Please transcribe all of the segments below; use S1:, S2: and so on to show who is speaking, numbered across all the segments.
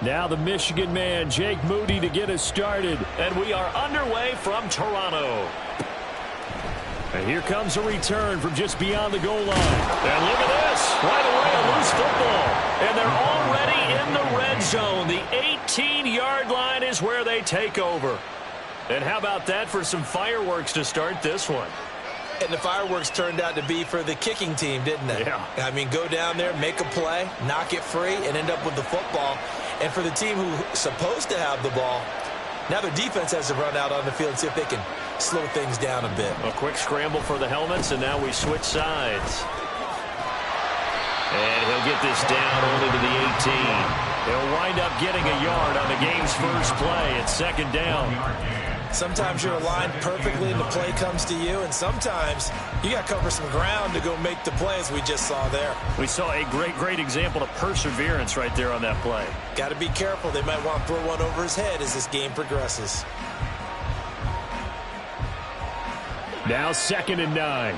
S1: Now the Michigan man, Jake Moody, to get us started.
S2: And we are underway from Toronto.
S1: And here comes a return from just beyond the goal line.
S2: And look at this. Right away, a loose football. And they're already in the red zone. The 18-yard line is where they take over. And how about that for some fireworks to start this one?
S3: And the fireworks turned out to be for the kicking team, didn't they?
S2: Yeah.
S3: I mean, go down there, make a play, knock it free, and end up with the football. And for the team who's supposed to have the ball, now their defense has to run out on the field and see if they can slow things down a bit.
S2: A quick scramble for the helmets, and now we switch sides. And he'll get this down only to the 18. He'll wind up getting a yard on the game's first play. It's second down.
S3: Sometimes you're aligned perfectly and the play comes to you, and sometimes you got to cover some ground to go make the play, as we just saw there.
S2: We saw a great example of perseverance right there on that play.
S3: Got to be careful. They might want to throw one over his head as this game progresses.
S1: Now 2nd and 9.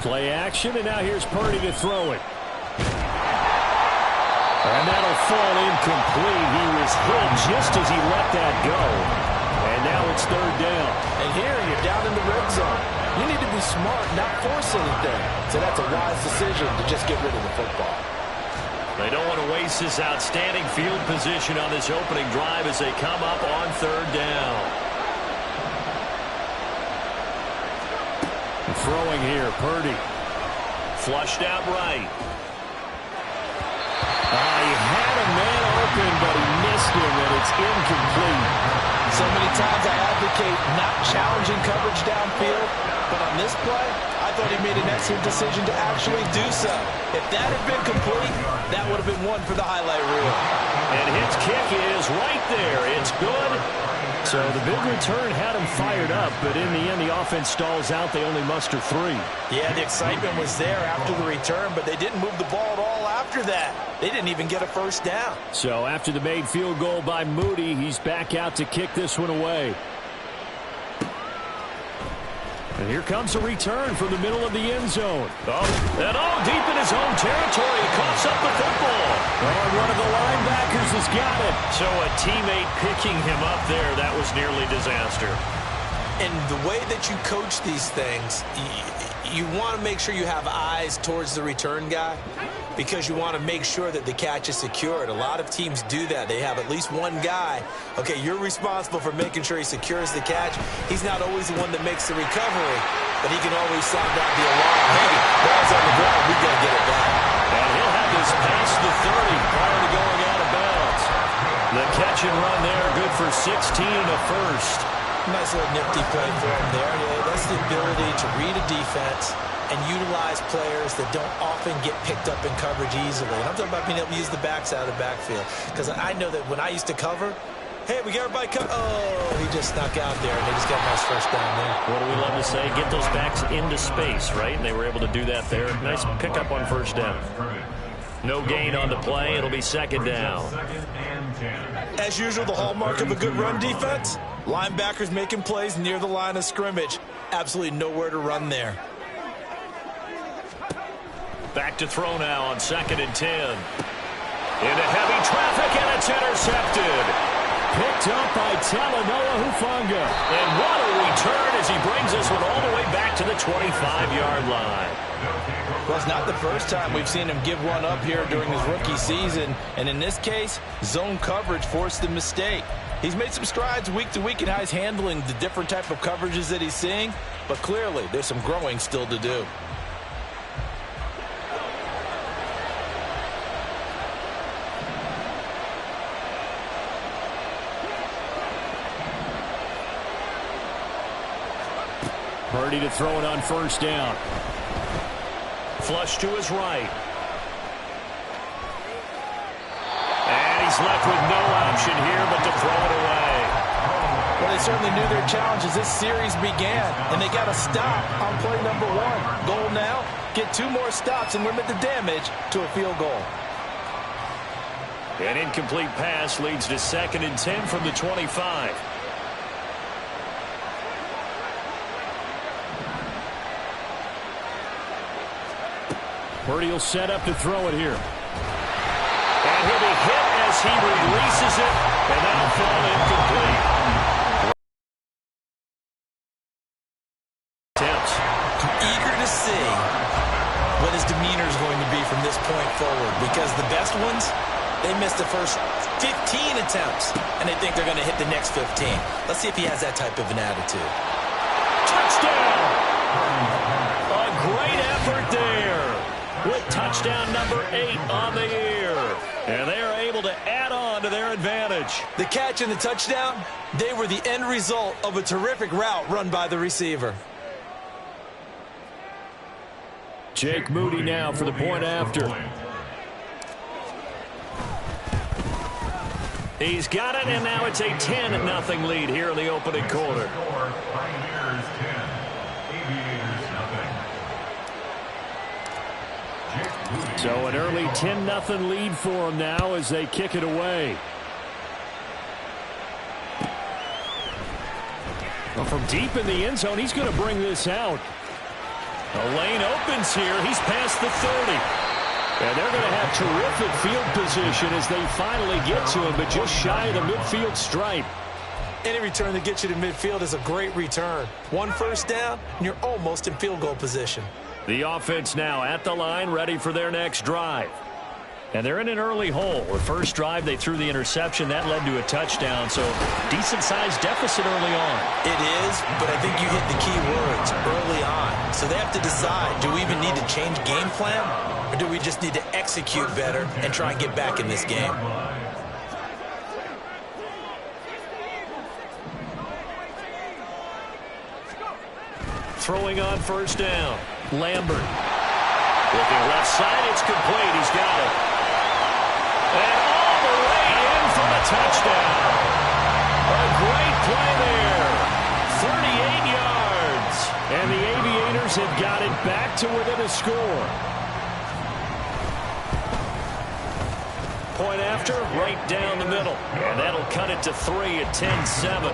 S1: Play action, and now here's Purdy to throw it. And that'll fall incomplete. He was hit just as he let that go. And now it's 3rd down.
S3: And here you're down in the red zone. You need to be smart, not force anything. So that's a wise decision to just get rid of the football.
S2: They don't want to waste this outstanding field position on this opening drive as they come up on 3rd down.
S1: Throwing here, Purdy.
S2: Flushed out right.
S1: He had a man open, but he missed him, and it's incomplete.
S3: So many times I advocate not challenging coverage downfield, but on this play, I thought he made an excellent decision to actually do so. If that had been complete, that would have been one for the highlight reel.
S2: And his kick is right there. It's good.
S1: So the big return had him fired up, but in the end, the offense stalls out. They only muster 3.
S3: Yeah, the excitement was there after the return, but they didn't move the ball at all after that. They didn't even get a first down.
S1: So after the made field goal by Moody, he's back out to kick this one away. And here comes a return from the middle of the end zone.
S2: Deep in his own territory. He coughs up the football.
S1: One of the linebackers has got it.
S2: So a teammate picking him up there, that was nearly disaster.
S3: And the way that you coach these things, you want to make sure you have eyes towards the return guy because you want to make sure that the catch is secured. A lot of teams do that. They have at least one guy. Okay, you're responsible for making sure he secures the catch. He's not always the one that makes the recovery, but he can always sound out the alarm. Hey, ball's on the ground. We got to get it back.
S2: And he'll have this past the 30 prior to going out of bounds. The catch and run there, good for 16 and a first.
S3: Nice little nifty play for him there. Yeah, that's the ability to read a defense and utilize players that don't often get picked up in coverage easily. And I'm talking about being able to use the backside of the backfield. Because I know that when I used to cover, hey, we got everybody covered. Oh, he just snuck out there, and they just got a nice first down there.
S2: What do we love to say? Get those backs into space, right? And they were able to do that there. Nice pickup on first down. No gain on the play. It'll be 2nd down.
S3: As usual, the hallmark of a good run defense, linebackers making plays near the line of scrimmage. Absolutely nowhere to run there.
S2: Back to throw now on 2nd and 10. Into heavy traffic, and it's intercepted.
S1: Picked up by Talanoa Hufanga.
S2: And what a return as he brings this one all the way back to the 25-yard line.
S3: Well, it's not the first time we've seen him give one up here during his rookie season. And in this case, zone coverage forced the mistake. He's made some strides week to week in how he's handling the different type of coverages that he's seeing. But clearly, there's some growing still to do.
S1: Purdy to throw it on first down.
S2: Flush to his right. And he's left with no option here but to throw it away.
S3: Well, they certainly knew their challenge as this series began, and they got a stop on play number 1. Goal now, get 2 more stops and limit the damage to a field goal.
S2: An incomplete pass leads to 2nd and 10 from the 25.
S1: Purdy will set up to throw it here.
S2: And he'll be hit as he releases it, and that'll fall incomplete.
S3: Eager to see what his demeanor is going to be from this point forward, because the best ones, they missed the first 15 attempts, and they think they're going to hit the next 15. Let's see if he has that type of an attitude.
S2: Touchdown! A great effort there with touchdown number 8 on the year. And they are able to add on to their advantage.
S3: The catch and the touchdown, they were the end result of a terrific route run by the receiver.
S1: Jake Moody now for the point after.
S2: He's got it, and now it's a 10-0 lead here in the opening quarter.
S1: So an early 10-0 lead for them now as they kick it away. Well, from deep in the end zone, he's going to bring this out. The lane opens here. He's past the 30. And they're going to have terrific field position as they finally get to him, but just shy of the midfield stripe.
S3: Any return that gets you to midfield is a great return. 1 first down, and you're almost in field goal position.
S2: The offense now at the line, ready for their next drive. And they're in an early hole. The first drive, they threw the interception. That led to a touchdown, so decent-sized deficit early on.
S3: It is, but I think you hit the key words early on. So they have to decide, do we even need to change game plan, or do we just need to execute better and try and get back in this game?
S2: Throwing on first down. Lambert. Looking left side, it's complete. He's got it. And all the way in for the touchdown. A great play there. 38 yards.
S1: And the Aviators have got it back to within a score.
S2: Point after, right down the middle. And that'll cut it to 3 at 10-7.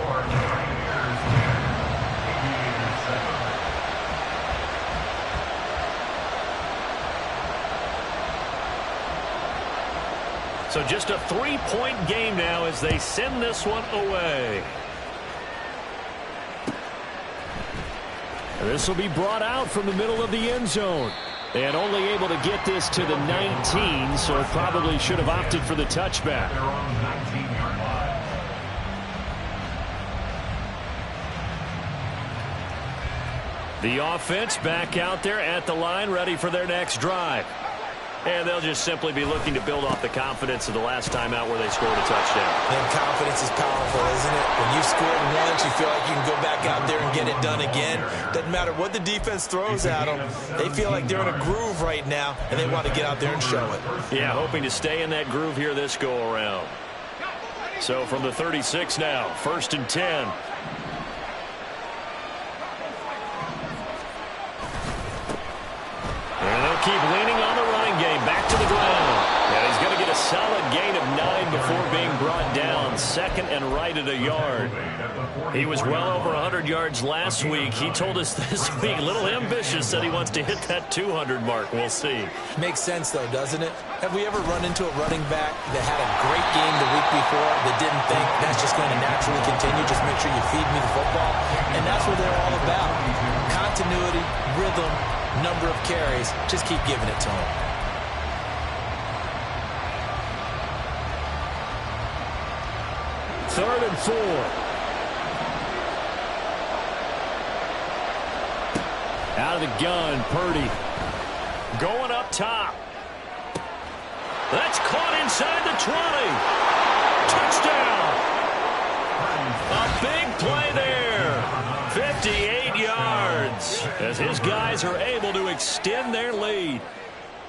S2: So just a 3-point game now as they send this one away.
S1: This will be brought out from the middle of the end zone. And only able to get this to the 19, so probably should have opted for the touchback. The offense back out there at the line, ready for their next drive. And they'll just simply be looking to build off the confidence of the last time out where they scored a touchdown.
S3: And confidence is powerful, isn't it? When you've scored once, you feel like you can go back out there and get it done again. Doesn't matter what the defense throws at them. They feel like they're in a groove right now, and they want to get out there and show it.
S2: Yeah, hoping to stay in that groove here this go-around. So from the 36 now, 1st and 10. And they'll keep leaning on the running game. Back to the ground. And he's going to get a solid gain of 9 before being brought down. 2nd and right at a yard. He was well over 100 yards last week. He told us this week, a little ambitious, that he wants to hit that 200 mark. We'll see.
S3: Makes sense, though, doesn't it? Have we ever run into a running back that had a great game the week before that didn't think that's just going to naturally continue? Just make sure you feed me the football. And that's what they're all about. Continuity, rhythm, number of carries. Just keep giving it to them.
S1: Third and 4. Out of the gun, Purdy.
S2: Going up top. That's caught inside the 20. Touchdown. A big play there. 58 yards as his guys are able to extend their lead.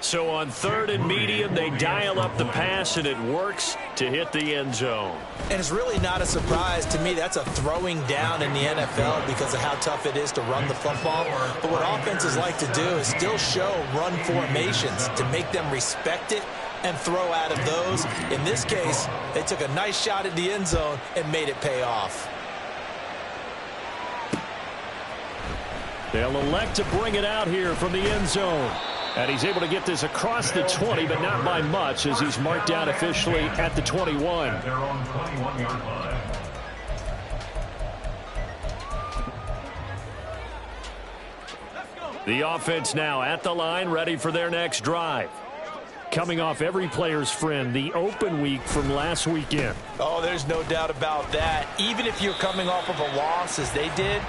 S2: So on 3rd and medium, they dial up the pass, and it works to hit the end zone.
S3: And it's really not a surprise to me. That's a throwing down in the NFL because of how tough it is to run the football. But what offenses like to do is still show run formations to make them respect it and throw out of those. In this case, they took a nice shot at the end zone and made it pay off.
S1: They'll elect to bring it out here from the end zone. And he's able to get this across the 20, but not by much, as he's marked down officially at the 21. The offense now at the line, ready for their next drive. Coming off every player's friend, the open week from last weekend.
S3: Oh, there's no doubt about that. Even if you're coming off of a loss as they did,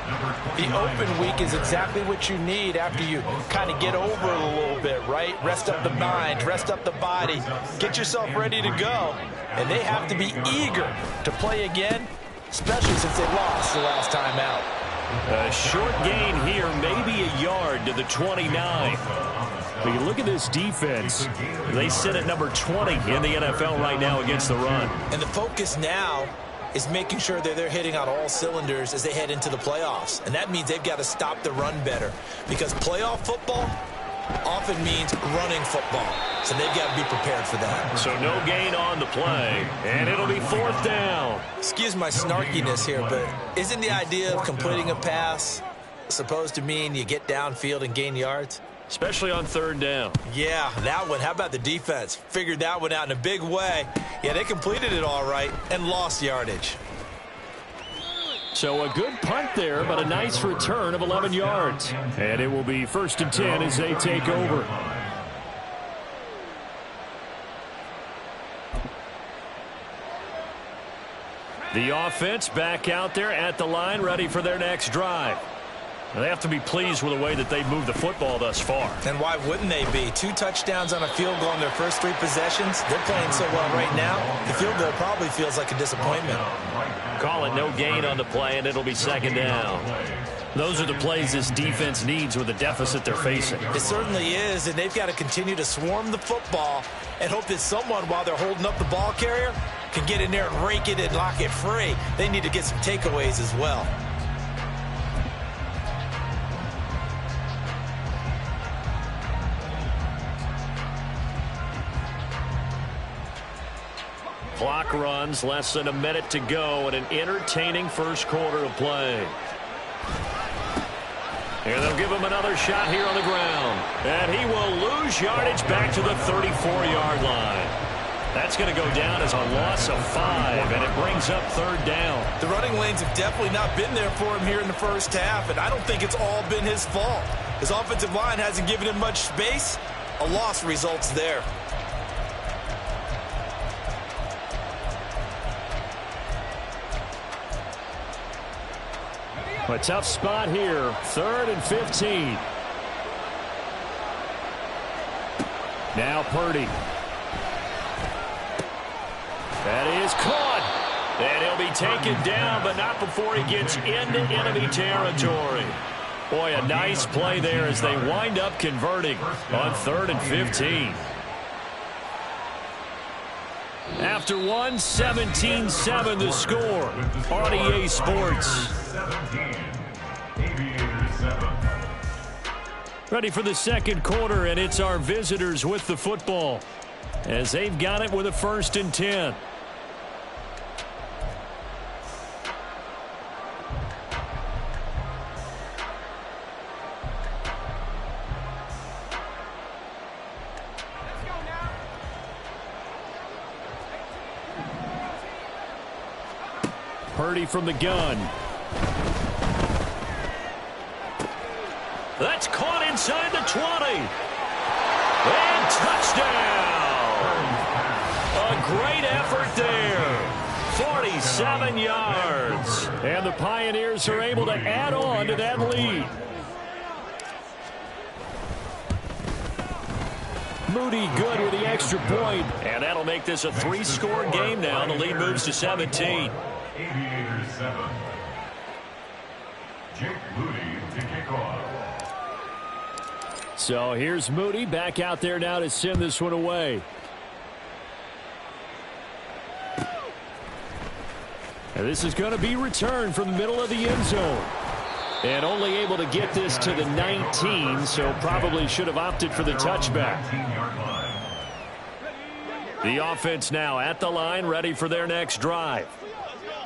S3: the open week is exactly what you need after you kind of get over it a little bit, right? Rest up the mind, rest up the body, get yourself ready to go. And they have to be eager to play again, especially since they lost the last time out.
S1: A short gain here, maybe a yard to the 29. But you look at this defense. They sit at number 20 in the NFL right now against the run.
S3: And the focus now is making sure that they're hitting on all cylinders as they head into the playoffs. And that means they've got to stop the run better, because playoff football often means running football. So they've got to be prepared for that.
S2: So no gain on the play, and it'll be 4th down.
S3: Excuse my snarkiness here, but isn't the idea of completing a pass supposed to mean you get downfield and gain yards?
S2: Especially on 3rd down.
S3: Yeah, that one. How about the defense? Figured that one out in a big way. Yeah, they completed it all right and lost yardage.
S1: So a good punt there, but a nice return of 11 yards. And it will be 1st and 10 as they take over. The offense back out there at the line, ready for their next drive. They have to be pleased with the way that they've moved the football thus far.
S3: And why wouldn't they be? 2 touchdowns on a field goal in their first 3 possessions. They're playing so well right now, the field goal probably feels like a disappointment.
S2: Call it no gain on the play, and it'll be 2nd down.
S1: Those are the plays this defense needs with the deficit they're facing.
S3: It certainly is, and they've got to continue to swarm the football and hope that someone, while they're holding up the ball carrier, can get in there and rake it and lock it free. They need to get some takeaways as well.
S2: Clock runs, less than a minute to go, and an entertaining first quarter of play. And they'll give him another shot here on the ground. And he will lose yardage back to the 34-yard line. That's going to go down as a loss of 5, and it brings up 3rd down.
S3: The running lanes have definitely not been there for him here in the first half, and I don't think it's all been his fault. His offensive line hasn't given him much space. A loss results there.
S1: A tough spot here. 3rd and 15. Now Purdy. That is caught. And he'll be taken down, but not before he gets into enemy territory. Boy, a nice play there as they wind up converting on 3rd and 15. After one, 17-7 the score on EA Sports. Ready for the second quarter, and it's our visitors with the football as they've got it with a 1st and 10. Purdy from the gun.
S2: That's caught inside the 20. And touchdown. A great effort there. 47 yards.
S1: And the Pioneers are able to add on to that lead. Moody good with the extra point.
S2: And that'll make this a 3-score game now. The lead moves to 17.
S4: Aviators 7. Jake Moody to kick off.
S1: So here's Moody back out there now to send this one away. And this is going to be returned from the middle of the end zone. And only able to get this to the 19, so probably should have opted for the touchback. The offense now at the line, ready for their next drive.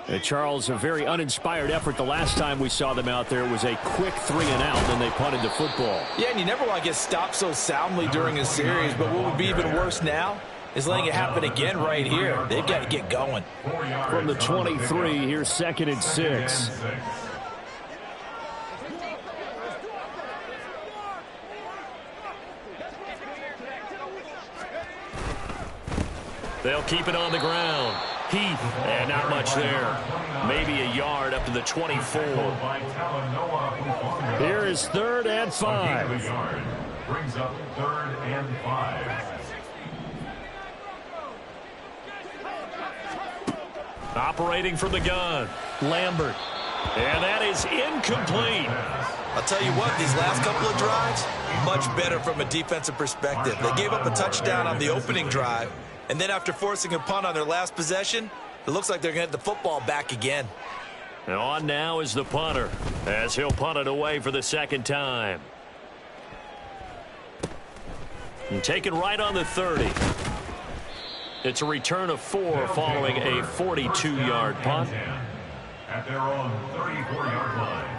S1: And Charles, a very uninspired effort the last time we saw them out there. It was a quick 3-and-out, and they punted the football.
S3: Yeah, and you never want to get stopped so soundly during a series, but what would be even worse now is letting it happen again right here. They've got to get going.
S1: From the 23, here's 2nd and 6.
S2: They'll keep it on the ground. Heath, and not much there. Maybe a yard up to the 24.
S1: Here is 3rd and 5.
S4: Brings up 3rd and 5.
S2: Operating from the gun, Lambert. And that is incomplete.
S3: I'll tell you what, these last couple of drives, much better from a defensive perspective. They gave up a touchdown on the opening drive, and then after forcing a punt on their last possession, it looks like they're going to get the football back again.
S2: And on now is the punter, as he'll punt it away for the 2nd time. And taken right on the 30. It's a return of 4 following a 42-yard punt.
S4: At their own 34-yard line.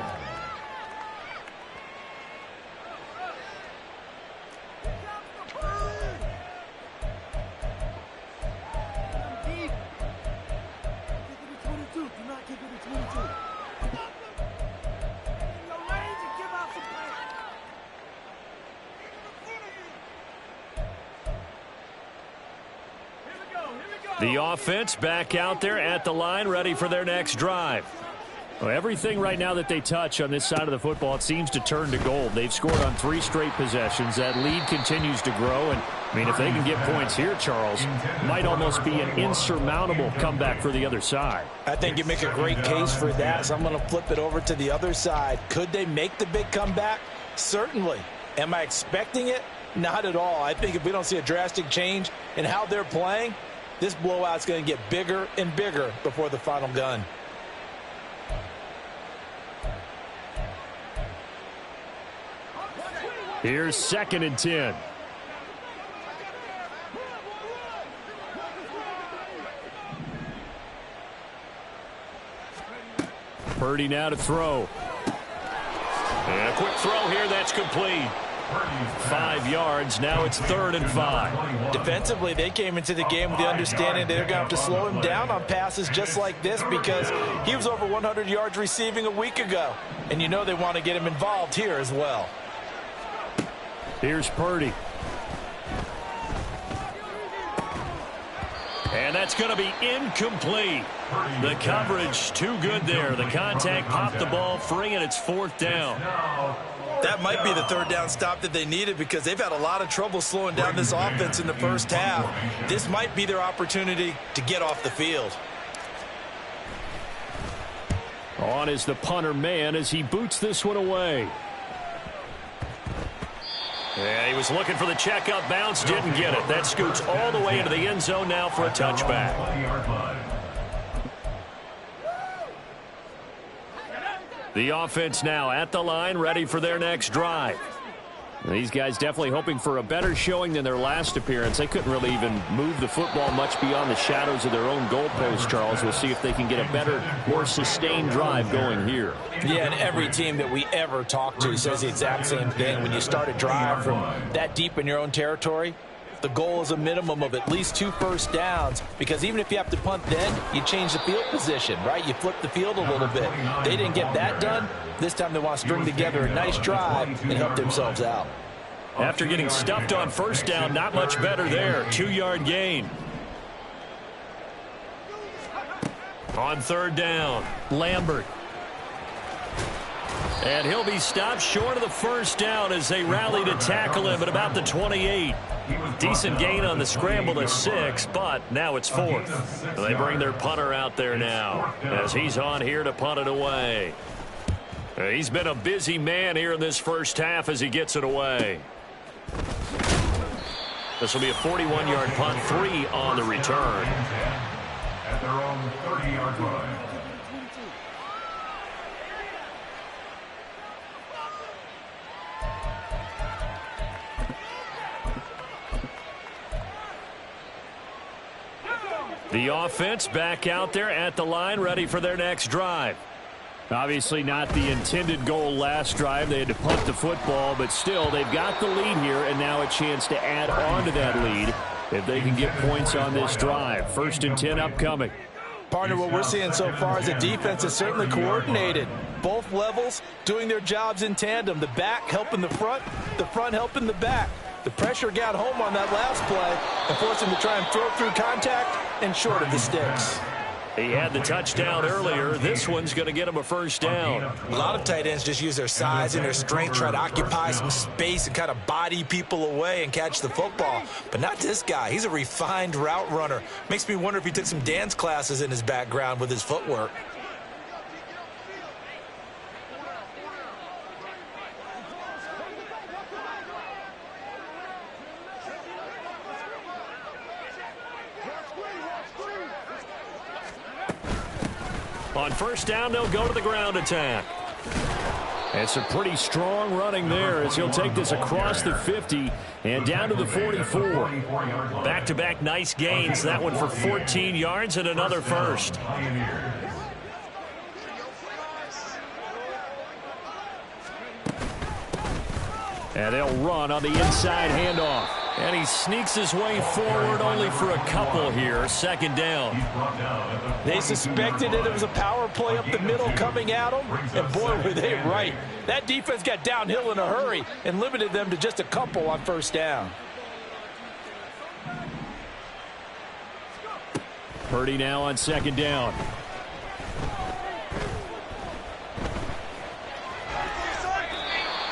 S2: The offense back out there at the line, ready for their next drive.
S1: Well, everything right now that they touch on this side of the football, it seems to turn to gold. They've scored on 3 straight possessions. That lead continues to grow. And, I mean, if they can get points here, Charles, might almost be an insurmountable comeback for the other side.
S3: I think you make a great case for that, so I'm going to flip it over to the other side. Could they make the big comeback? Certainly. Am I expecting it? Not at all. I think if we don't see a drastic change in how they're playing, this blowout's going to get bigger and bigger before the final gun.
S1: Here's 2nd and 10. Purdy now to throw.
S2: And a quick throw here, that's complete. 5 yards, now it's 3rd and 5.
S3: Defensively, they came into the game with the understanding they're going to have to slow him down on passes just like this because he was over 100 yards receiving a week ago. And you know they want to get him involved here as well.
S1: Here's Purdy.
S2: And that's going to be incomplete. The coverage too good there. The contact popped the ball free, and it's 4th down.
S3: That might be the 3rd down stop that they needed because they've had a lot of trouble slowing down this offense in the first half. This might be their opportunity to get off the field.
S1: On is the punter man as he boots this one away.
S2: Yeah, he was looking for the checkup bounce, didn't get it. That scoots all the way into the end zone now for a touchback.
S1: The offense now at the line, ready for their next drive. These guys definitely hoping for a better showing than their last appearance. They couldn't really even move the football much beyond the shadows of their own goalpost, Charles. We'll see if they can get a better, more sustained drive going here.
S3: Yeah, and every team that we ever talk to says the exact same thing. When you start a drive from that deep in your own territory, the goal is a minimum of at least 2 first downs because even if you have to punt then, you change the field position, right? You flip the field a little bit. They didn't get that done. This time they want to string together a nice drive and help themselves out.
S2: After getting stuffed on 1st down, not much better there. 2-yard gain. On 3rd down, Lambert. And he'll be stopped short of the 1st down as they rally to tackle him at about the 28. Decent gain on the scramble to 6, but now it's 4th. They bring their punter out there now as he's on here to punt it away. He's been a busy man here in this first half as he gets it away. This will be a 41-yard punt, 3 on the return.
S4: At their own 30-yard line.
S2: The offense back out there at the line, ready for their next drive.
S1: Obviously not the intended goal last drive. They had to punt the football, but still they've got the lead here, and now a chance to add on to that lead if they can get points on this drive. 1st and 10 upcoming.
S3: Partner, what we're seeing so far is the defense is certainly coordinated. Both levels doing their jobs in tandem. The back helping the front helping the back. The pressure got home on that last play and forced him to try and throw through contact and short of the sticks.
S2: He had the touchdown earlier. This one's going to get him a 1st down.
S3: A lot of tight ends just use their size and their strength, try to occupy some space and kind of body people away and catch the football. But not this guy. He's a refined route runner. Makes me wonder if he took some dance classes in his background with his footwork.
S2: On 1st down, they'll go to the ground attack.
S1: And some pretty strong running there as he'll take this across the 50 and down to the 44.
S2: Back-to-back nice gains. That one for 14 yards and another 1st.
S1: And they'll run on the inside handoff.
S2: And he sneaks his way forward only for a couple here. 2nd down.
S3: They suspected it was a power play up the middle coming at them, and boy, were they right. That defense got downhill in a hurry and limited them to just a couple on 1st down.
S1: Purdy now on 2nd down.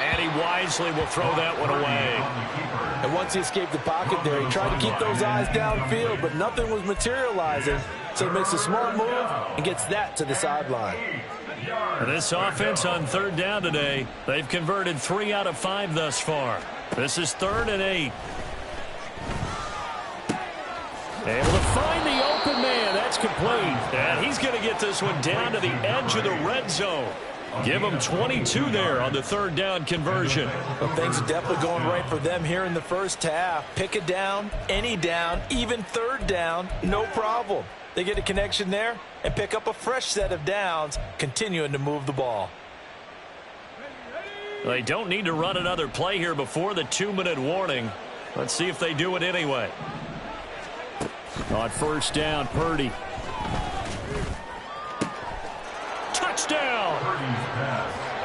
S2: And he wisely will throw that one away.
S3: And once he escaped the pocket there, he tried to keep those eyes downfield, but nothing was materializing. So he makes a smart move and gets that to the sideline.
S2: This offense on 3rd down today, they've converted 3 out of 5 thus far. This is 3rd and 8.
S1: Able to find the open man. That's complete.
S2: And he's going to get this one down to the edge of the red zone. Give them 22 there on the 3rd down conversion.
S3: Well, things are definitely going right for them here in the 1st half. Pick a down, any down, even 3rd down, no problem. They get a connection there and pick up a fresh set of downs, continuing to move the ball.
S2: They don't need to run another play here before the 2-minute warning. Let's see if they do it anyway.
S1: On 1st down, Purdy.
S2: Touchdown!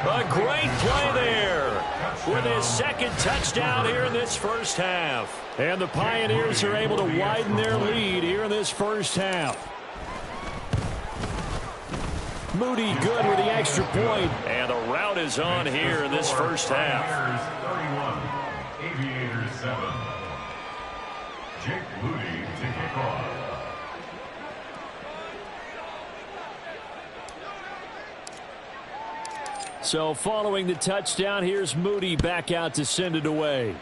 S2: A great play there with his 2nd touchdown here in this 1st half.
S1: And the Pioneers are able to widen their lead here in this 1st half. Moody good with the extra point.
S2: And the route is on here in this 1st half.
S4: 31, Aviators 7. Jake Moody to kick off.
S1: So following the touchdown, here's Moody back out to send it away.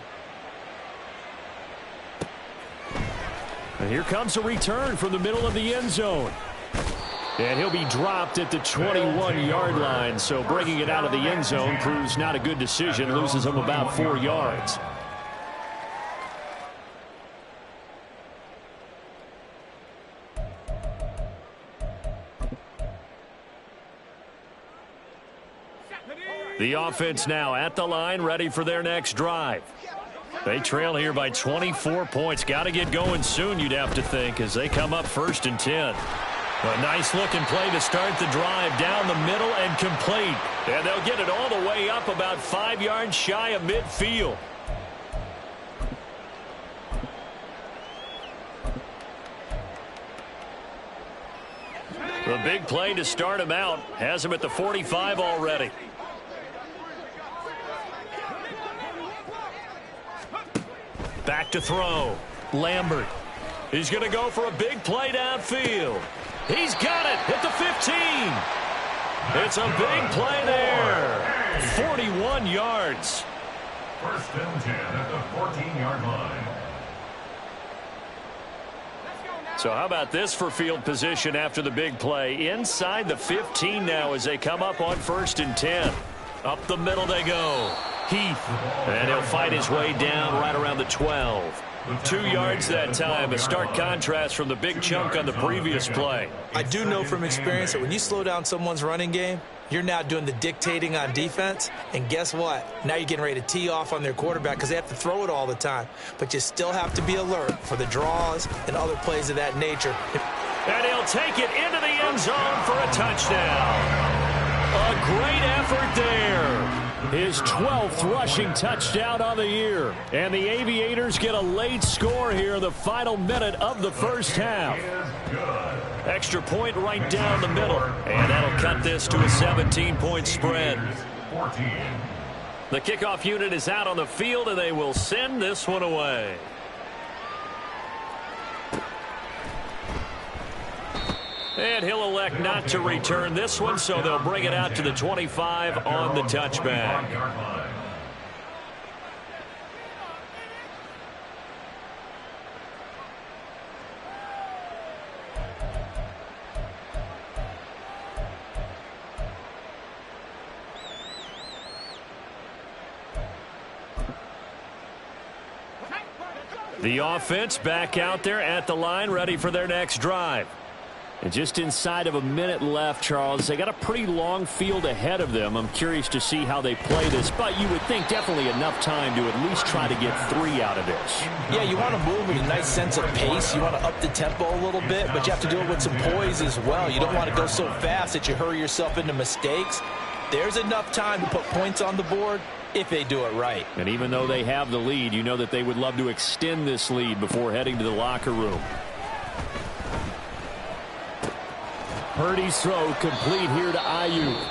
S1: And here comes a return from the middle of the end zone. And he'll be dropped at the 21-yard line. So bringing it out of the end zone proves not a good decision. Loses him about 4 yards. The offense now at the line, ready for their next drive. They trail here by 24 points. Got to get going soon, you'd have to think, as they come up 1st and 10. A nice-looking play to start the drive down the middle and complete. And they'll get it all the way up about 5 yards shy of midfield. The big play to start him out has him at the 45 already. Back to throw. Lambert. He's going to go for a big play downfield. He's got it at the 15. It's a big play there. 41 yards.
S4: 1st and 10 at the 14-yard line.
S2: So how about this for field position after the big play? Inside the 15 now as they come up on 1st and 10. Up the middle they go. Heath. And he'll fight his way down right around the 12. 2 yards that time. A stark contrast from the big chunk on the previous play.
S3: I do know from experience that when you slow down someone's running game, you're now doing the dictating on defense. And guess what? Now you're getting ready to tee off on their quarterback because they have to throw it all the time. But you still have to be alert for the draws and other plays of that nature.
S2: And he'll take it into the end zone for a touchdown. A great effort there.
S1: His 12th rushing touchdown on the year. And the Aviators get a late score here in the final minute of the first half.
S2: Extra point right down the middle. And that'll cut this to a 17-point spread. The kickoff unit is out on the field, and they will send this one away. And he'll elect not to return this one, so they'll bring it out to the 25 on the touchback. The offense back out there at the line, ready for their next drive.
S1: And just inside of a minute left, Charles. They got a pretty long field ahead of them. I'm curious to see how they play this, but you would think definitely enough time to at least try to get 3 out of this.
S3: Yeah, you want to move with a nice sense of pace. You want to up the tempo a little bit, but you have to do it with some poise as well. You don't want to go so fast that you hurry yourself into mistakes. There's enough time to put points on the board if they do it right.
S1: And even though they have the lead, you know that they would love to extend this lead before heading to the locker room. Purdy's throw complete here to Ayuk.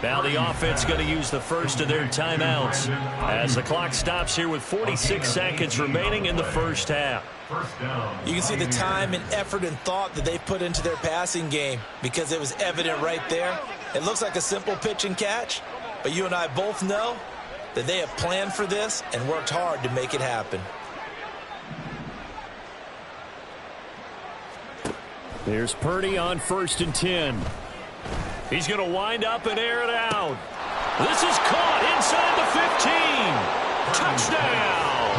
S2: Now the offense going to use the first of their timeouts as the clock stops here with 46 seconds remaining in the first half.
S3: You can see the time and effort and thought that they put into their passing game because it was evident right there. It looks like a simple pitch and catch, but you and I both know that they have planned for this and worked hard to make it happen.
S1: There's Purdy on 1st and 10.
S2: He's going to wind up and air it out. This is caught inside the 15. Touchdown.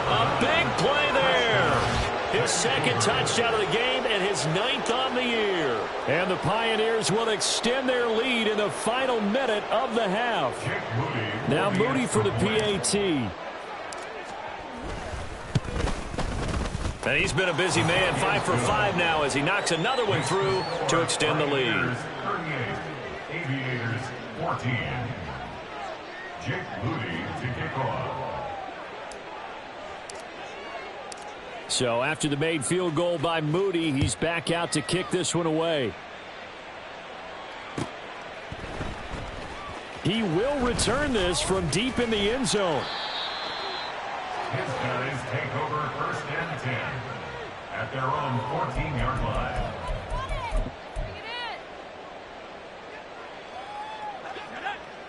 S2: A big play there. His 2nd touchdown of the game and his 9th on the year.
S1: And the Pioneers will extend their lead in the final minute of the half. Now Moody for the PAT.
S2: And he's been a busy man, 5 for 5 now as he knocks another one through to extend the lead.
S4: 38, Aviators 14. Jake Moody to kick off.
S1: So after the made field goal by Moody, he's back out to kick this one away. He will return this from deep in the end zone.
S4: His guys take over 1st and 10 at their own 14-yard line.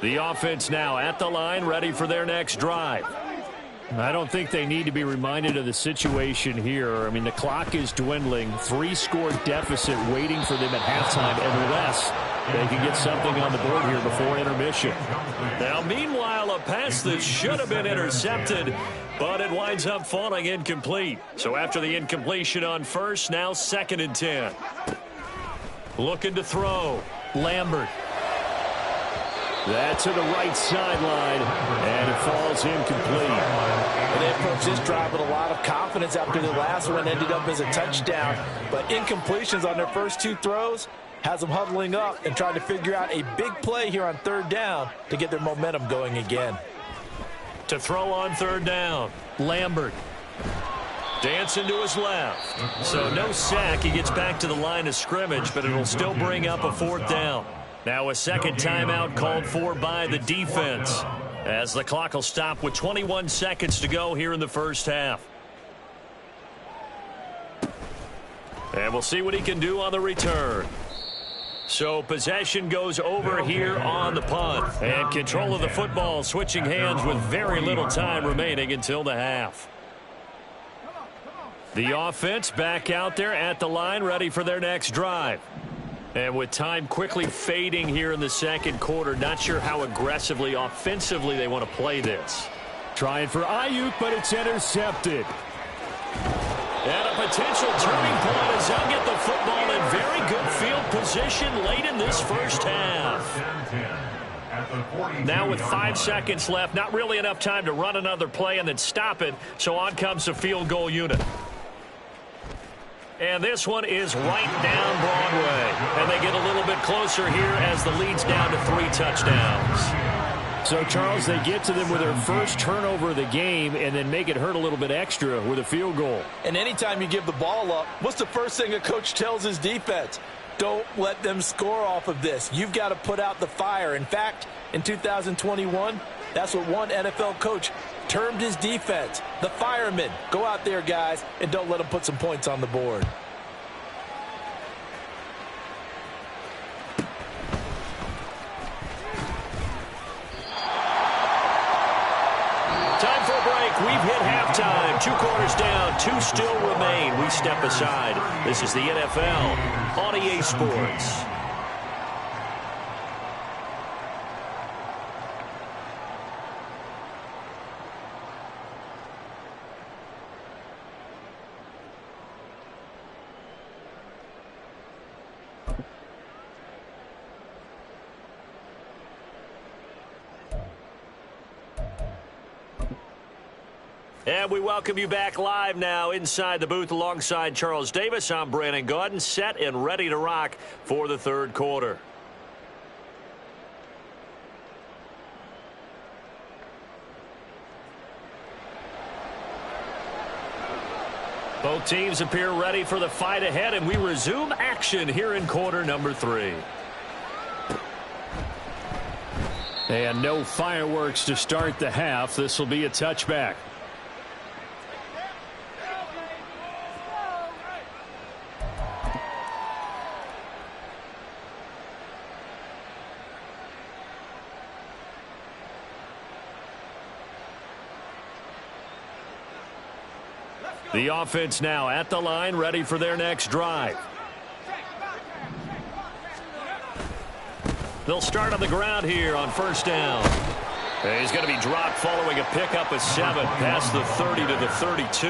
S2: The offense now at the line, ready for their next drive.
S1: I don't think they need to be reminded of the situation here. I mean, the clock is dwindling. 3-score deficit waiting for them at halftime, unless they can get something on the board here before intermission.
S2: Now, meanwhile, a pass that should have been intercepted, but it winds up falling incomplete. So after the incompletion on 1st, now 2nd and 10. Looking to throw.
S1: Lambert. That to the right sideline, and it falls incomplete.
S3: And they approached this drive with a lot of confidence after the last one ended up as a touchdown. But incompletions on their first 2 throws has them huddling up and trying to figure out a big play here on 3rd down to get their momentum going again.
S2: To throw on 3rd down, Lambert. Dancing to his left. So no sack. He gets back to the line of scrimmage, but it'll still bring up a 4th down. Now a 2nd timeout called for by the defense as the clock will stop with 21 seconds to go here in the first half. And we'll see what he can do on the return. So possession goes over here on the punt. And control of the football switching hands with very little time remaining until the half. The offense back out there at the line, ready for their next drive. And with time quickly fading here in the second quarter, not sure how aggressively, offensively they want to play this.
S1: Trying for Ayuk, but it's intercepted.
S2: And a potential turning point as they'll get the football in very good field position late in this first half. Now with 5 seconds left, not really enough time to run another play and then stop it, so on comes the field goal unit. And this one is right down Broadway. And they get a little bit closer here as the lead's down to 3 touchdowns.
S1: So, Charles, they get to them with their first turnover of the game and then make it hurt a little bit extra with a field goal.
S3: And anytime you give the ball up, what's the first thing a coach tells his defense? Don't let them score off of this. You've got to put out the fire. In fact, in 2021, that's what one NFL coach termed his defense, the firemen. Go out there, guys, and don't let them put some points on the board.
S2: Time for a break. We've hit halftime. 2 quarters down, 2 still remain. We step aside. This is the NFL on EA Sports. And we welcome you back live now inside the booth alongside Charles Davis. I'm Brandon Gaudin, set and ready to rock for the third quarter. Both teams appear ready for the fight ahead, and we resume action here in quarter number 3.
S1: And no fireworks to start the half. This will be a touchback. The offense now at the line, ready for their next drive.
S2: They'll start on the ground here on first down. And he's going to be dropped following a pickup of 7 past the 30 to the 32.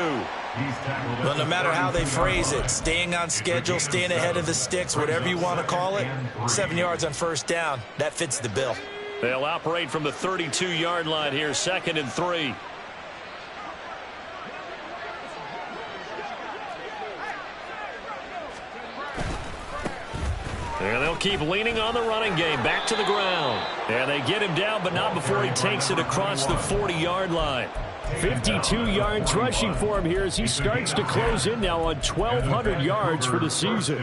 S3: Well, no matter how they phrase it, staying on schedule, staying ahead of the sticks, whatever you want to call it, 7 yards on first down, that fits the bill.
S2: They'll operate from the 32-yard line here, 2nd and 3. And they'll keep leaning on the running game. Back to the ground. And they get him down, but not before he takes it across the 40-yard line.
S1: 52 yards rushing for him here as he starts to close in now on 1,200 yards for the season.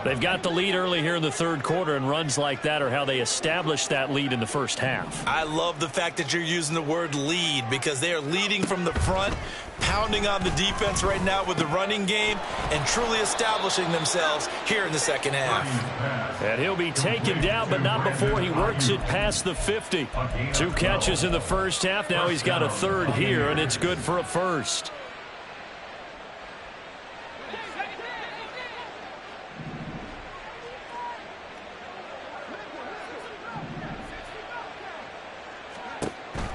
S2: They've got the lead early here in the third quarter, and runs like that are how they established that lead in the first half.
S3: I love the fact that you're using the word lead because they are leading from the front, pounding on the defense right now with the running game, and truly establishing themselves here in the second half.
S2: And he'll be taken down, but not before he works it past the 50. 2 catches in the first half. Now he's got a third here, and it's good for a first.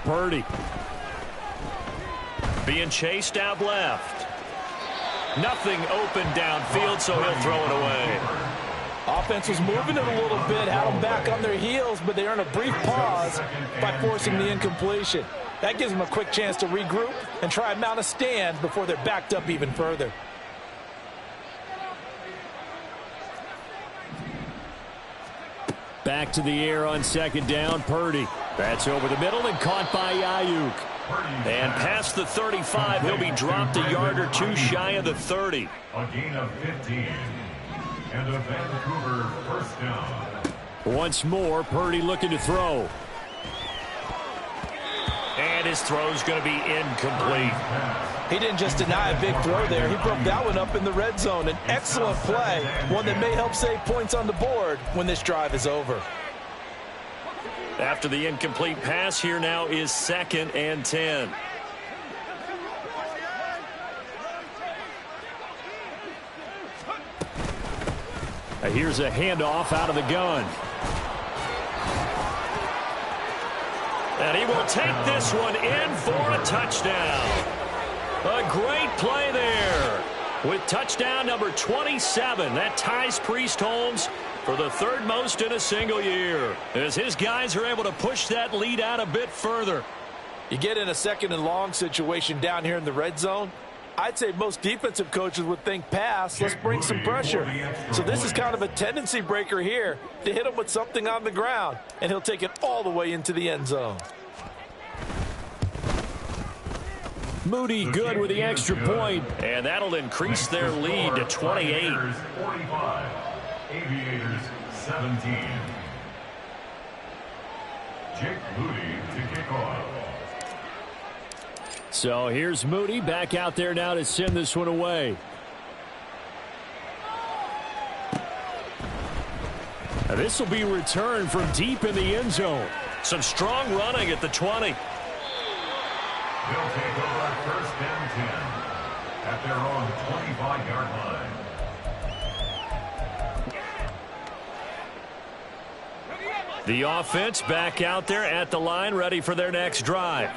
S1: Purdy.
S2: Being chased out left. Nothing open downfield, so he'll throw it away.
S3: Offense was moving it a little bit, had them back on their heels, but they earned a brief pause by forcing the incompletion. That gives them a quick chance to regroup and try and mount a stand before they're backed up even further.
S1: Back to the air on second down, Purdy. That's over the middle and caught by Ayuk.
S2: And past the 35, he'll be dropped a yard or 2 shy of the 30.
S4: A gain of 15. And a Vancouver first down.
S1: Once more, Purdy looking to throw.
S2: And his throw's going to be incomplete.
S3: He didn't just deny a big throw there. He broke that one up in the red zone. An excellent play, one that may help save points on the board when this drive is over.
S2: After the incomplete pass, here now is 2nd and 10.
S1: Here's a handoff out of the gun.
S2: And he will take this one in for a touchdown. A great play there. With touchdown number 27, that ties Priest Holmes for the third most in a single year, as his guys are able to push that lead out a bit further.
S3: You get in a second and long situation down here in the red zone, I'd say most defensive coaches would think pass, let's bring some pressure. So this is kind of a tendency breaker here to hit him with something on the ground, and he'll take it all the way into the end zone.
S1: Moody good with the extra point.
S2: And that'll increase their lead to 28.
S4: 45. Aviators 17. Jake Moody to kick off.
S1: So here's Moody back out there now to send this one away. Now this will be returned from deep in the end zone.
S2: Some strong running at the 20.
S4: They'll take over first and 10 at their own 25-yard line.
S2: The offense back out there at the line, ready for their next drive.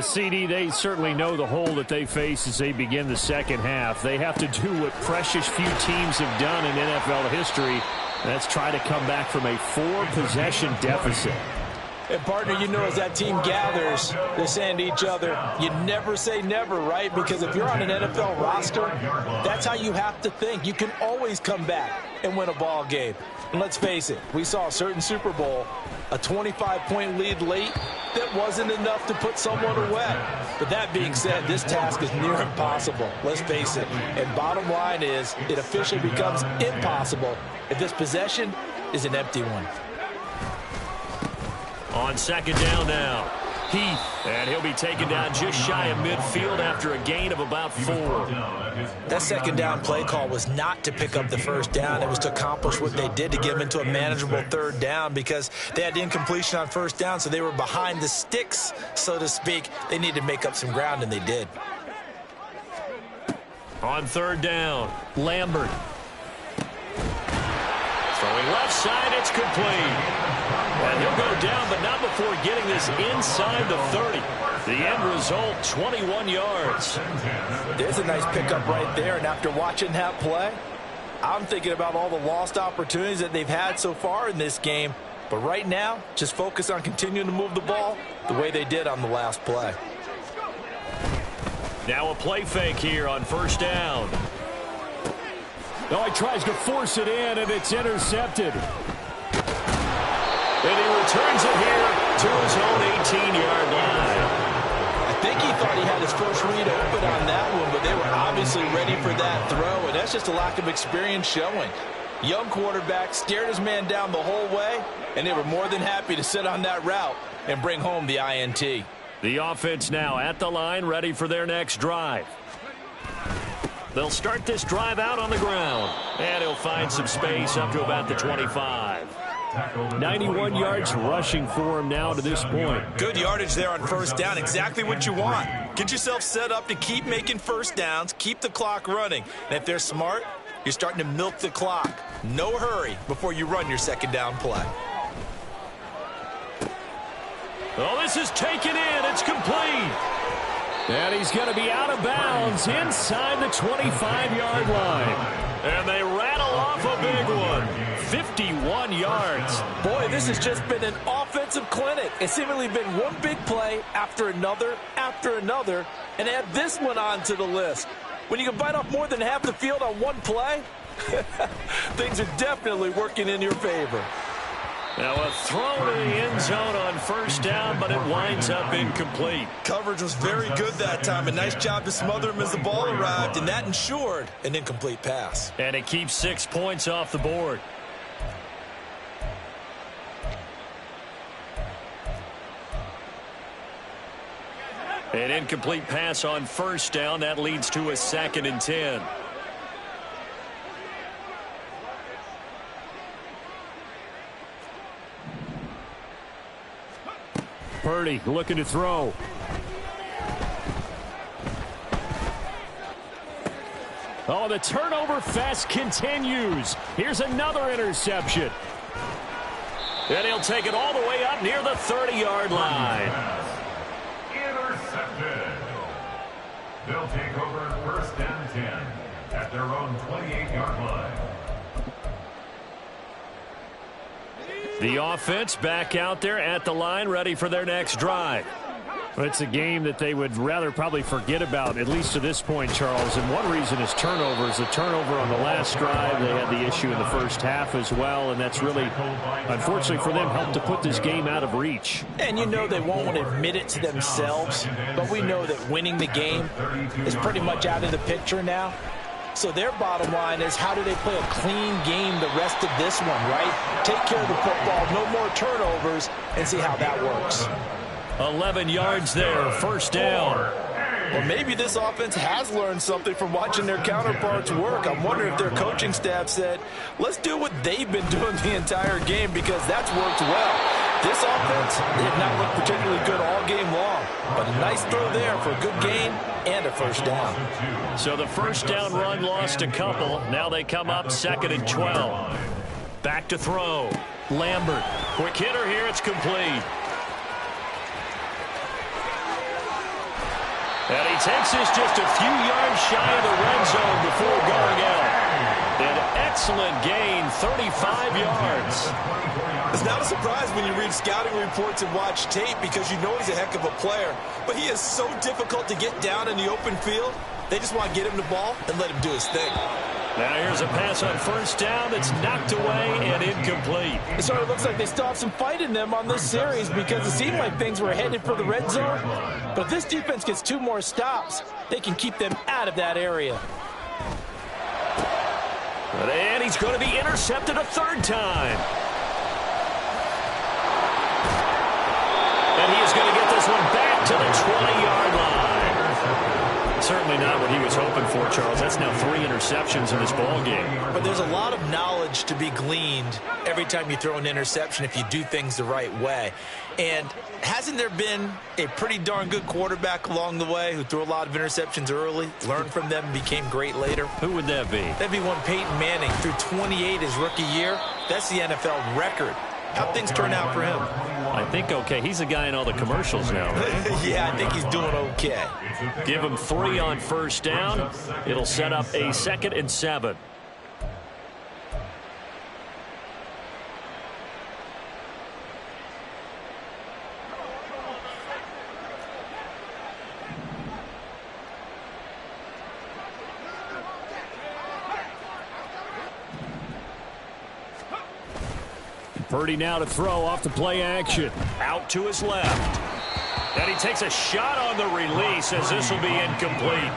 S1: CD, they certainly know the hole that they face as they begin the second half. They have to do what precious few teams have done in NFL history. That's try to come back from a 4-possession deficit.
S3: And, partner, you know, as that team gathers, they're saying to each other, you never say never, right? Because if you're on an NFL roster, that's how you have to think. You can always come back and win a ball game. And let's face it, we saw a certain Super Bowl, a 25-point lead late, that wasn't enough to put someone away. But that being said, this task is near impossible. Let's face it. And bottom line is, it officially becomes impossible if this possession is an empty one.
S2: On second down now, Heath, and he'll be taken down just shy of midfield after a gain of about 4.
S3: That second down play call was not to pick up the first down. It was to accomplish what they did, to get them into a manageable third down, because they had incompletion on first down, so they were behind the sticks, so to speak. They needed to make up some ground, and they did.
S2: On third down, Lambert. Throwing left side, it's complete. And he'll go down, but not before getting this inside the 30. The end result, 21 yards.
S3: There's a nice pickup right there, and after watching that play, I'm thinking about all the lost opportunities that they've had so far in this game. But right now, just focus on continuing to move the ball the way they did on the last play.
S2: Now a play fake here on first down.
S1: Oh, he tries to force it in, and it's intercepted.
S2: And he returns it here to his own 18-yard line.
S3: I think he thought he had his first read open on that one, but they were obviously ready for that throw, and that's just a lack of experience showing. Young quarterback stared his man down the whole way, and they were more than happy to sit on that route and bring home the INT.
S2: The offense now at the line, ready for their next drive. They'll start this drive out on the ground, and he'll find some space up to about the 25.
S1: 91 yards rushing for him now to this point.
S3: Good yardage there on first down. Exactly what you want. Get yourself set up to keep making first downs, keep the clock running. And if they're smart, you're starting to milk the clock. No hurry before you run your second down play.
S2: Oh, this is taken in. It's complete.
S1: And he's going to be out of bounds inside the 25-yard line.
S2: And they rattle off a big one. 51 yards.
S3: Boy, this has just been an offensive clinic. It's seemingly been one big play after another, and add this one onto the list. When you can bite off more than half the field on one play, things are definitely working in your favor.
S2: Now a throw to the end zone on first down, but it winds up incomplete.
S3: Coverage was very good that time. A nice job to smother him as the ball arrived, and that ensured an incomplete pass.
S2: And it keeps 6 points off the board. An incomplete pass on first down. That leads to a 2nd and 10.
S1: Purdy looking to throw. Oh, the turnover fest continues. Here's another interception.
S2: And he'll take it all the way up near the 30-yard line.
S4: Intercepted. They'll take over first and 10 at their own 28-yard line.
S2: The offense back out there at the line, ready for their next drive.
S1: Well, it's a game that they would rather probably forget about, at least to this point, Charles. And one reason is turnovers. The turnover on the last drive, they had the issue in the first half as well, and that's really, unfortunately for them, helped to put this game out of reach.
S3: And you know they won't want to admit it to themselves, but we know that winning the game is pretty much out of the picture now. So their bottom line is, how do they play a clean game the rest of this one, right? Take care of the football, no more turnovers, and see how that works.
S2: 11 yards there, first down.
S3: Well, maybe this offense has learned something from watching their counterparts work. I'm wondering if their coaching staff said, let's do what they've been doing the entire game, because that's worked well. This offense did not look particularly good all game long, but a nice throw there for a good gain and a first down.
S2: So the first down run lost a couple. Now they come up 2nd and 12. Back to throw. Lambert. Quick hitter here. It's complete. And he takes this just a few yards shy of the red zone before going out. An excellent gain, 35 yards.
S3: It's not a surprise when you read scouting reports and watch tape, because you know he's a heck of a player. But he is so difficult to get down in the open field. They just want to get him the ball and let him do his thing.
S2: Now here's a pass on first down that's knocked away and incomplete.
S3: It sort of looks like they still have some fight in them on this series, because it seemed like things were headed for the red zone. But if this defense gets 2 more stops, they can keep them out of that area.
S2: And he's going to be intercepted a 3rd time. And he is going to get this one back to the 20-yard line. Certainly not what he was hoping for, Charles. That's now 3 interceptions in this ball game.
S3: But there's a lot of knowledge to be gleaned every time you throw an interception if you do things the right way. And hasn't there been a pretty darn good quarterback along the way who threw a lot of interceptions early, learned from them, and became great later?
S2: Who would that be?
S3: That'd be one Peyton Manning, threw 28 his rookie year. That's the NFL record. How'd things turn out for him?
S2: I think okay. He's a guy in all the commercials now, right?
S3: Yeah, I think he's doing okay.
S2: Give him 3 on first down. It'll set up a 2nd and 7.
S1: Purdy now to throw off the play action.
S2: Out to his left. And he takes a shot on the release, as this will be incomplete.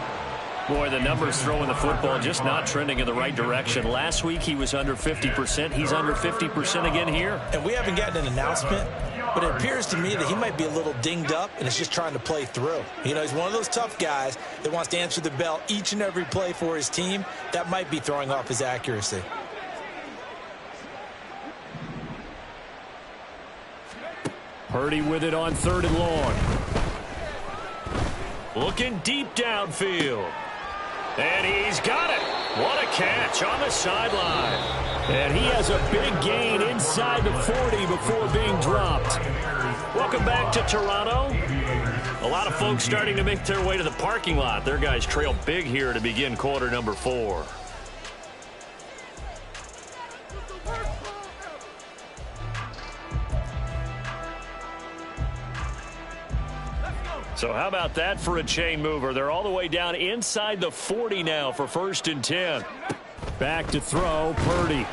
S2: Boy, the numbers throwing the football just not trending in the right direction. Last week he was under 50%. He's under 50% again here.
S3: And we haven't gotten an announcement, but it appears to me that he might be a little dinged up and is just trying to play through. You know, he's one of those tough guys that wants to answer the bell each and every play for his team. That might be throwing off his accuracy.
S1: Purdy with it on 3rd and long.
S2: Looking deep downfield. And he's got it. What a catch on the sideline.
S1: And he has a big gain inside the 40 before being dropped.
S2: Welcome back to Toronto. A lot of folks starting to make their way to the parking lot. Their guys trail big here to begin quarter number 4. So how about that for a chain mover? They're all the way down inside the 40 now for 1st and 10.
S1: Back to throw, Purdy.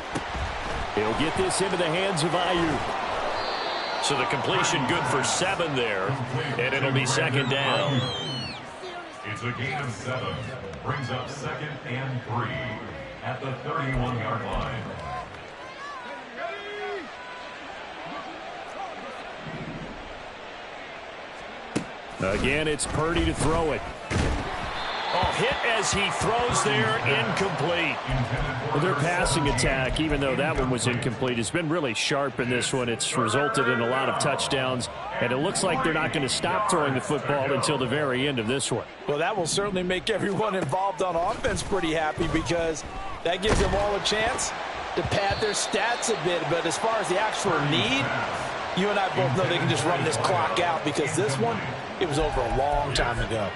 S1: He'll get this into the hands of Ayuk.
S2: So the completion good for 7 there, and it'll be 2nd down.
S4: It's a gain of 7. Brings up 2nd and 3 at the 31-yard line.
S1: Again, it's Purdy to throw it.
S2: Oh, hit as he throws there, incomplete.
S1: Well, their passing attack, even though that one was incomplete, has been really sharp in this one. It's resulted in a lot of touchdowns, and it looks like they're not going to stop throwing the football until the very end of this one.
S5: Well, that will certainly make everyone involved on offense pretty happy, because that gives them all a chance to pad their stats a bit. But as far as the actual need, you and I both know they can just run this clock out, because this one, it was over a long time ago.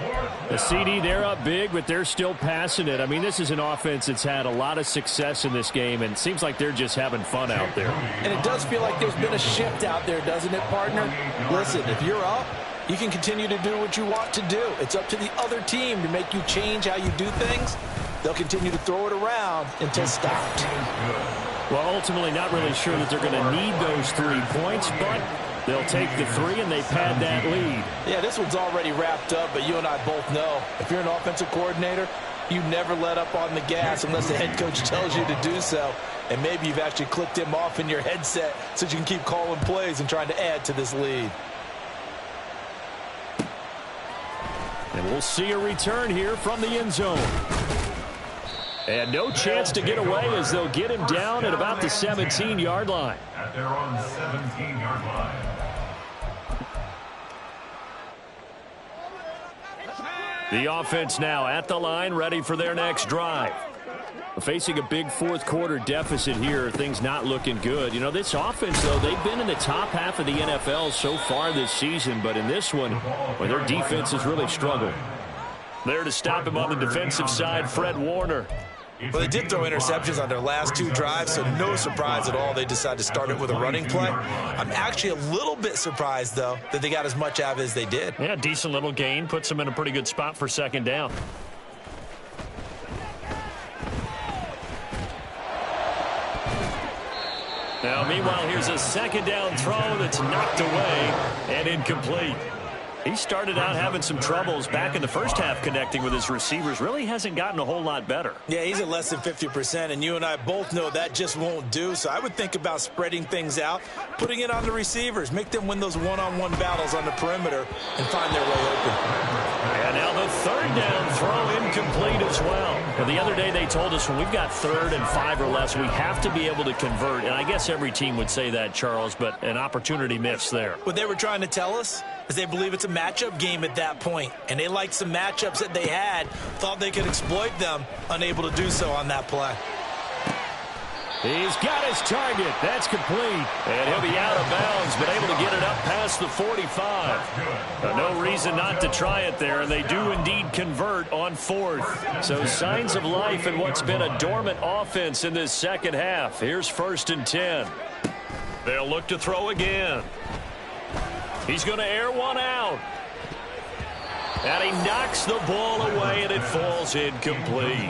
S1: The CD, they're up big, but they're still passing it. I mean, this is an offense that's had a lot of success in this game, and it seems like they're just having fun out there.
S5: And it does feel like there's been a shift out there, doesn't it, partner? Listen, if you're up, you can continue to do what you want to do. It's up to the other team to make you change how you do things. They'll continue to throw it around until stopped.
S1: Well, ultimately, not really sure that they're going to need those 3 points, but they'll take the 3 and they pad that lead.
S5: Yeah, this one's already wrapped up, but you and I both know if you're an offensive coordinator, you never let up on the gas unless the head coach tells you to do so. And maybe you've actually clicked him off in your headset so you can keep calling plays and trying to add to this lead.
S1: And we'll see a return here from the end zone. And no chance to get away as they'll get him down at about the 17-yard line.
S4: At their own 17-yard line.
S1: The offense now at the line, ready for their next drive. Facing a big fourth-quarter deficit here, things not looking good. You know, this offense, though, they've been in the top half of the NFL so far this season, but in this one, well, their defense has really struggled.
S2: There to stop him on the defensive side, Fred Warner.
S3: Well, they did throw interceptions on their last 2 drives, so no surprise at all they decided to start it with a running play. I'm actually a little bit surprised, though, that they got as much out of it as they did.
S2: Yeah, decent little gain. Puts them in a pretty good spot for second down. Now, meanwhile, here's a second down throw that's knocked away and incomplete. He started out having some troubles back in the first half connecting with his receivers. Really hasn't gotten a whole lot better.
S3: Yeah, he's at less than 50%, and you and I both know that just won't do. So I would think about spreading things out, putting it on the receivers, make them win those one-on-one battles on the perimeter, and find their way open.
S2: And now the third down throw incomplete as well. Well, the other day they told us when we've got 3rd and 5 or less, we have to be able to convert. And I guess every team would say that, Charles, but an opportunity missed there.
S3: What they were trying to tell us is they believe it's a matchup game at that point, and they liked some matchups that they had, thought they could exploit them, unable to do so on that play.
S1: He's got his target. That's complete.
S2: And he'll be out of bounds, but able to get it up past the 45. No reason not to try it there, and they do indeed convert on 4th. So signs of life in what's been a dormant offense in this second half. Here's 1st and 10. They'll look to throw again. He's going to air one out. And he knocks the ball away, and it falls incomplete.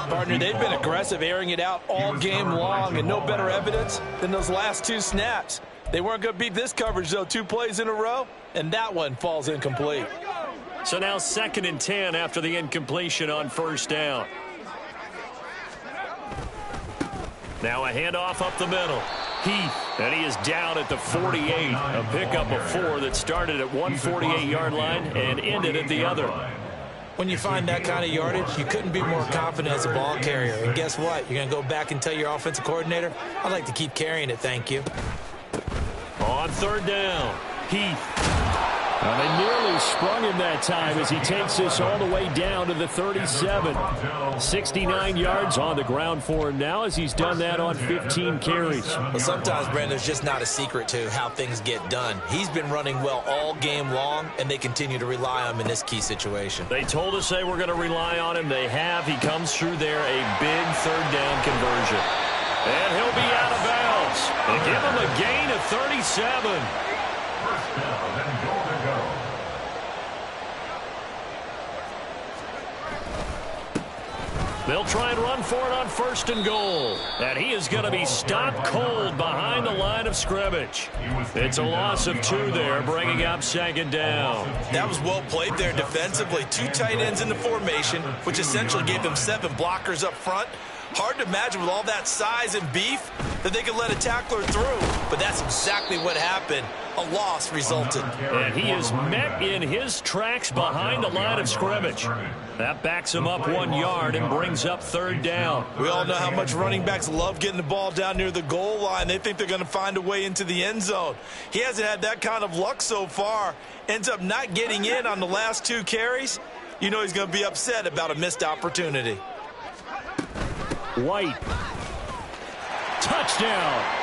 S5: Partner, they've been aggressive, airing it out all game long, and no better evidence than those last 2 snaps. They weren't going to beat this coverage, though, 2 plays in a row, and that one falls incomplete.
S2: So now 2nd and 10 after the incompletion on 1st down. Now a handoff up the middle. Heath, and he is down at the 48. A pickup of 4 that started at one 48-yard line and ended at the other.
S3: When you find that kind of yardage, you couldn't be more confident as a ball carrier. And guess what? You're going to go back and tell your offensive coordinator, I'd like to keep carrying it, thank you.
S2: On 3rd down, Heath.
S1: They nearly sprung him that time as he takes this all the way down to the 37. 69 yards on the ground for him now as he's done that on 15 carries.
S3: Well, sometimes, Brandon, there's just not a secret to how things get done. He's been running well all game long, and they continue to rely on him in this key situation.
S2: They told us they were going to rely on him. They have. He comes through there, a big 3rd down conversion. And he'll be out of bounds. They give him a gain of 37.
S4: First down and goal to go.
S2: They'll try and run for it on 1st and goal. And he is going to be stopped cold behind the line of scrimmage. It's a loss of 2 there, bringing up 2nd down.
S3: That was well played there defensively. 2 tight ends in the formation, which essentially gave them 7 blockers up front. Hard to imagine with all that size and beef that they could let a tackler through. But that's exactly what happened. A loss resulted.
S1: And he is met in his tracks behind the line of scrimmage. That backs him up 1 yard and brings up third down.
S3: We all know how much running backs love getting the ball down near the goal line. They think they're going to find a way into the end zone. He hasn't had that kind of luck so far. Ends up not getting in on the last 2 carries. You know he's going to be upset about a missed opportunity.
S1: White. Touchdown.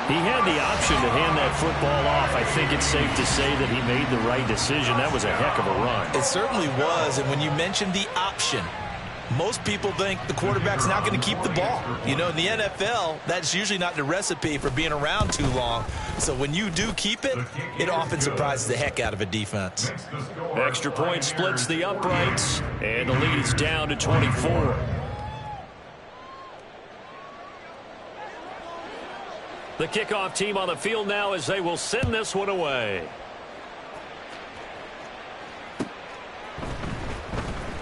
S1: He had the option to hand that football off. I think it's safe to say that he made the right decision. That was a heck of a run.
S3: It certainly was, and when you mentioned the option, most people think the quarterback's not going to keep the ball. You know, in the NFL, that's usually not the recipe for being around too long. So when you do keep it, it often surprises the heck out of a defense.
S1: Extra point splits the uprights, and the lead is down to 24. The kickoff team on the field now as they will send this one away.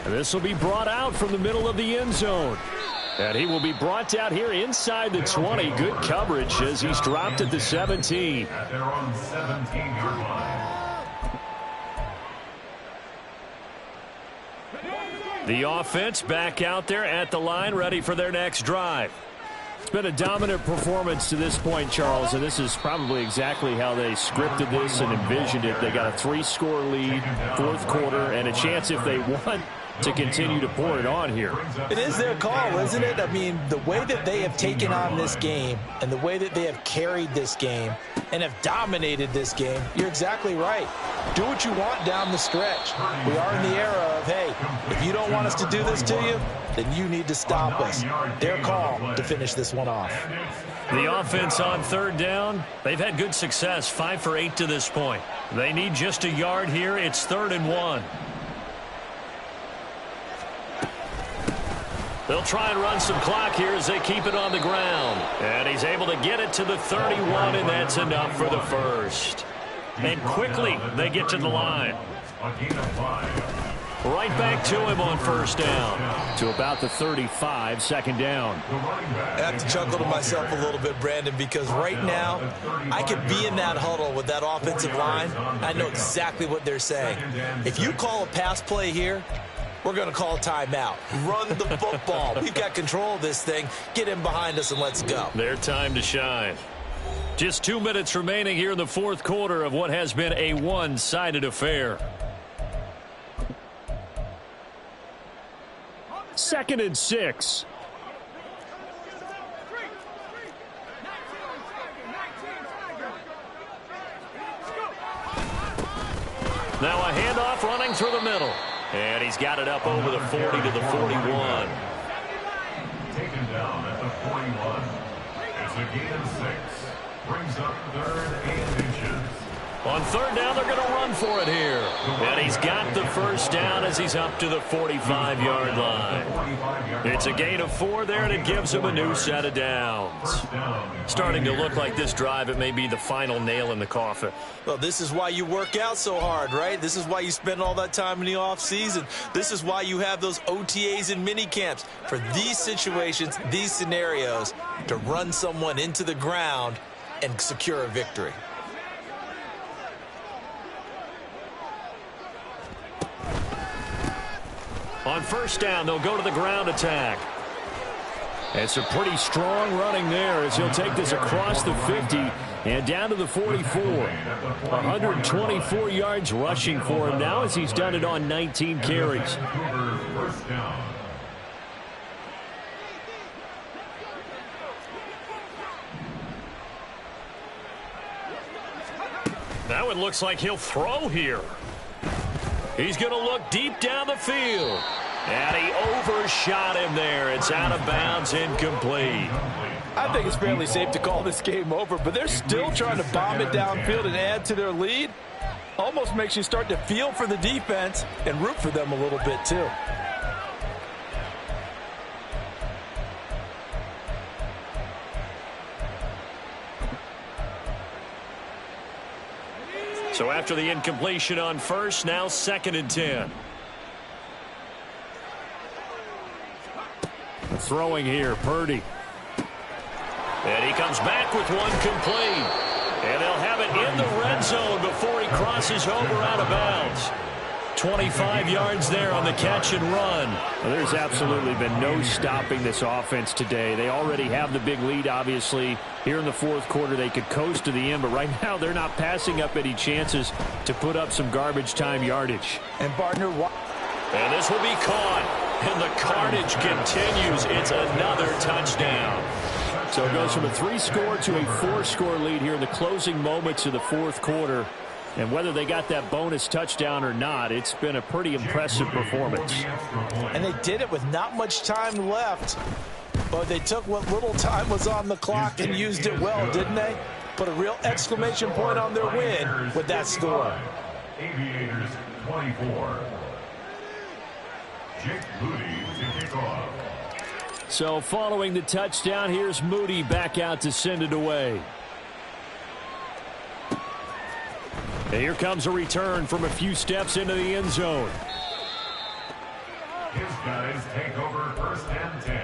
S1: And this will be brought out from the middle of the end zone. And he will be brought down here inside the 20. Good coverage as he's dropped at the 17.
S4: At their own 17-yard line.
S1: The offense back out there at the line, ready for their next drive. It's been a dominant performance to this point, Charles, and this is probably exactly how they scripted this and envisioned it. They got a 3-score lead, fourth quarter, and a chance if they want to continue to pour it on here.
S5: It is their call, isn't it? I mean, the way that they have taken on this game and the way that they have carried this game and have dominated this game, you're exactly right. Do what you want down the stretch. We are in the era of, hey, if you don't want us to do this to you, then you need to stop us. Their call to finish this one off.
S1: The offense on third down, they've had good success, 5 for 8 to this point. They need just a yard here. It's 3rd and 1. They'll try and run some clock here as they keep it on the ground. And he's able to get it to the 31, and that's enough for the first. And quickly, they get to the line. Right back to him on first down. To about the 35, second down.
S3: I have to chuckle to myself a little bit, Brandon, because right now I could be in that huddle with that offensive line. I know exactly what they're saying. If you call a pass play here, we're going to call a timeout. Run the football. We've got control of this thing. Get in behind us and let's go.
S1: Their time to shine. Just 2 minutes remaining here in the fourth quarter of what has been a one-sided affair. 2nd and 6. Now a handoff running through the middle. And he's got it up over the 40 to the 41.
S4: Taken down at the 41. It's a gain of 6. Brings up 3rd and inches.
S1: On third down, they're going to run for it here. And he's got the first down as he's up to the 45-yard line. It's a gain of 4 there, and it gives him a new set of downs. Starting to look like this drive, it may be the final nail in the coffin.
S3: Well, this is why you work out so hard, right? This is why you spend all that time in the offseason. This is why you have those OTAs and mini camps. For these situations, these scenarios, to run someone into the ground and secure a victory.
S1: On first down, they'll go to the ground attack. It's a pretty strong running there as he'll take this across the 50 and down to the 44. 124 yards rushing for him now as he's done it on 19 carries. Now it looks like he'll throw here. He's going to look deep down the field. And he overshot him there. It's out of bounds, incomplete.
S5: I think it's fairly safe to call this game over, but they're still trying to bomb it downfield and add to their lead. Almost makes you start to feel for the defense and root for them a little bit too.
S1: So after the incompletion on first, now 2nd and 10. Throwing here, Purdy.
S2: And he comes back with one complete. And they'll have it in the red zone before he crosses over out of bounds. 25 yards there on the catch and run.
S1: Well, there's absolutely been no stopping this offense today. They already have the big lead, obviously. Here in the fourth quarter, they could coast to the end, but right now they're not passing up any chances to put up some garbage time yardage.
S5: And partner,
S2: and this will be caught. And the carnage continues. It's another touchdown.
S1: So it goes from a 3-score to a 4-score lead here in the closing moments of the fourth quarter. And whether they got that bonus touchdown or not, it's been a pretty impressive performance.
S5: And they did it with not much time left. But they took what little time was on the clock and used it well, didn't they? Put a real exclamation point on their win with that score.
S4: Aviators 24. Jake Moody to kick off.
S1: So following the touchdown, here's Moody back out to send it away. And here comes a return from a few steps into the end zone.
S4: His guys take over first and 10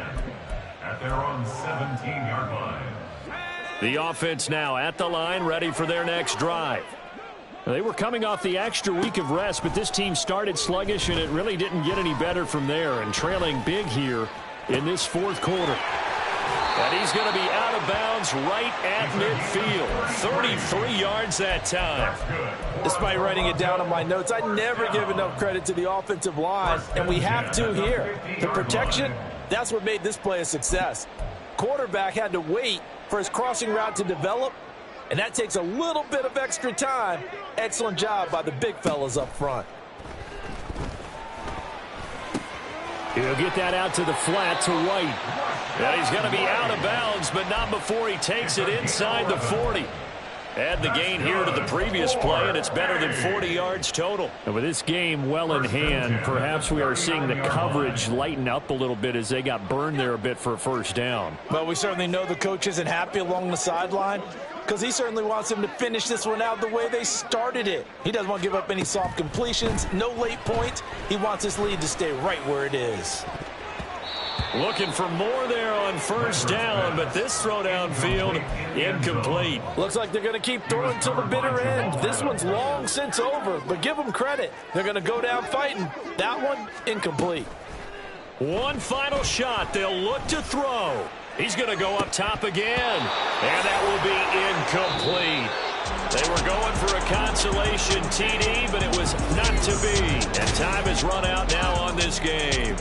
S4: at their own 17-yard line.
S1: The offense now at the line, ready for their next drive. They were coming off the extra week of rest, but this team started sluggish, and it really didn't get any better from there, and trailing big here in this fourth quarter.
S2: And he's going to be out of bounds right at midfield. 33 yards that time.
S5: Despite writing it down on my notes, I never give enough credit to the offensive line, and we have to here. The protection, that's what made this play a success. Quarterback had to wait for his crossing route to develop, and that takes a little bit of extra time. Excellent job by the big fellas up front.
S1: He'll get that out to the flat to White.
S2: And he's going to be out of bounds, but not before he takes it inside the 40. Add the gain here to the previous play, and it's better than 40 yards total.
S1: And with this game well in hand, perhaps we are seeing the coverage lighten up a little bit as they got burned there a bit for a first down.
S5: But we certainly know the coach isn't happy along the sideline because he certainly wants them to finish this one out the way they started it. He doesn't want to give up any soft completions, no late points. He wants his lead to stay right where it is.
S2: Looking for more there on first down, but this throw downfield incomplete.
S5: Looks like they're going to keep throwing till the bitter end. This one's long since over, but give them credit. They're going to go down fighting. That one, incomplete.
S2: One final shot. They'll look to throw. He's going to go up top again, and that will be incomplete. They were going for a consolation TD, but it was not to be. And time has run out now on this game.